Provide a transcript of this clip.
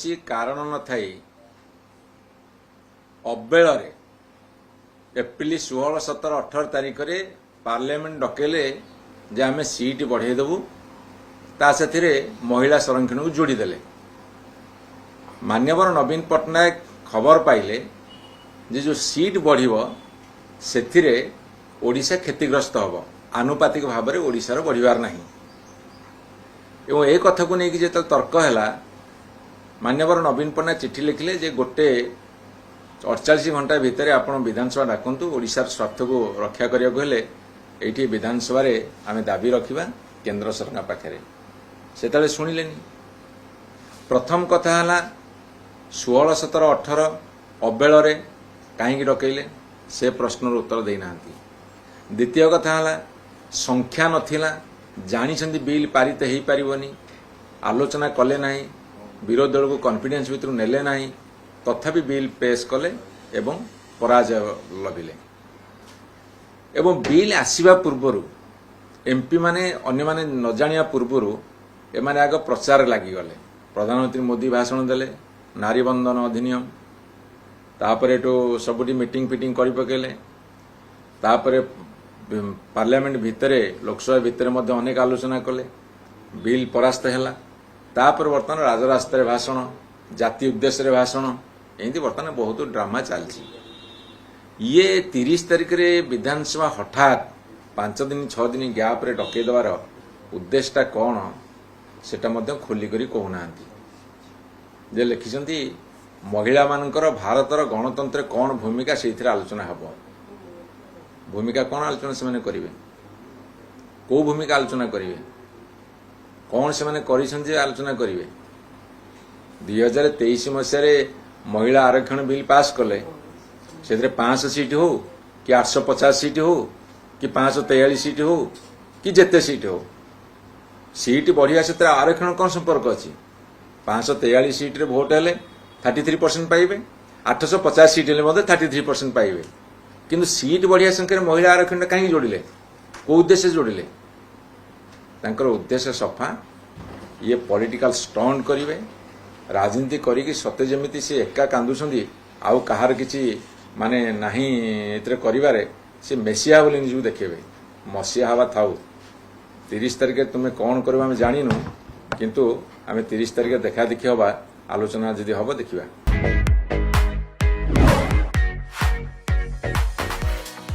कौनसी कारण न थाई अबेଳରେ एप्रिल 16, 17, 18 तारीख रे पार्लियामेंट डकेले जे आम सीट बढ़े देबू ता से महिला संरक्षण को जोड़ी देले। मान्यवर नवीन पट्टनायक खबर पाइले जे जो सीट बढ़िबो सेथिरे ओडिशा क्षतिग्रस्त हब, आनुपातिक भाव में ओडिशार बढ़िबार नहीं। एवं एक कथा को लेकिन जो तर्क है मान्यवर नवीन पट्टनायक चिठी लिखिले जे गोटे 48 घंटा भितर आप विधानसभा डाकतु ओडिशार स्वार्थ को रक्षा करने को हेले एठी विधानसभा रे आमे दाबी रखिबा केंद्र सरकार पाखे से शुणिले। प्रथम कथा है 16, 17, 18 अबेଳରେ कहीं डकैले से प्रश्नर उत्तर देना। द्वितीय कथा है संख्या नथिला, जानी बिल पारित हो पारिबनी, आलोचना कले नहीं, विरोधी दल को कॉन्फिडेंस भितर नेले नहीं, तथापि बिल पेश कले एवं पराजय लभिले। एवं बिल आसीबा पूर्वरु एमपी माने अन्य माने न जानिया पूर्वरु एमाने आग प्रचार लागि गले। प्रधानमंत्री मोदी भाषण देले, नारी बंधन अधिनियम, तापर एटो सबुटी मीटिंग फिटिंग करि पकेले, तापर पार्लियामेंट भितरे लोकसभा भितरे मध्य अनेक आलोचना कले, बिल परास्त हैला। तापर वर्तमान राजरास्ता भाषण, जाति उद्देश्य भाषण, एमती वर्तमान बहुत ड्रामा चलछि। ये 30 तारीख रे विधानसभा हठात 5 दिन 6 दिन गैप रे डकै देवार उद्देश्यटा कौन सेटा मध्य खोलिकरी कहूनाहांती। जे लिखिछंती महिला मानकर भारतर गणतंत्र कौन भूमिका से आलोचना हब। भूमिका कौन आलोचना से करेंगे, कौ भूमिका आलोचना करेंगे, कौन से आलोचना करेंगे। 2023 मसीह महिला आरक्षण बिल पास कले से 500 सीट हो कि 850 सीट हो कि 543 सीट हो कि जेते सीट हो, सीट बढ़िया से आरक्षण कौन संपर्क अच्छी। 543 सीट रे भोट हेले 33% पाइबे, 850 सीट हेले 33% पाइबे। किंतु सीट बढ़िया संख्या महिला आरक्षण कहीं जोड़िले, को उद्देश्य जोड़िले? तांकर उद्देश्य सफा, ये पॉलिटिकल स्टंट करिवे, राजनीति करिकी सते जेमिति से एका कांदुछंदी आउ कहार किछि माने नाही एतरे करिवारे से मेसिया बोली निजु देखेबे। मसिया हवा थाउ, 30 तारिख तुमे कौन करबा हम जानिनु, किंतु आमे 30 तारिख देखा देखि हवा, आलोचना जदि हब देखिबा।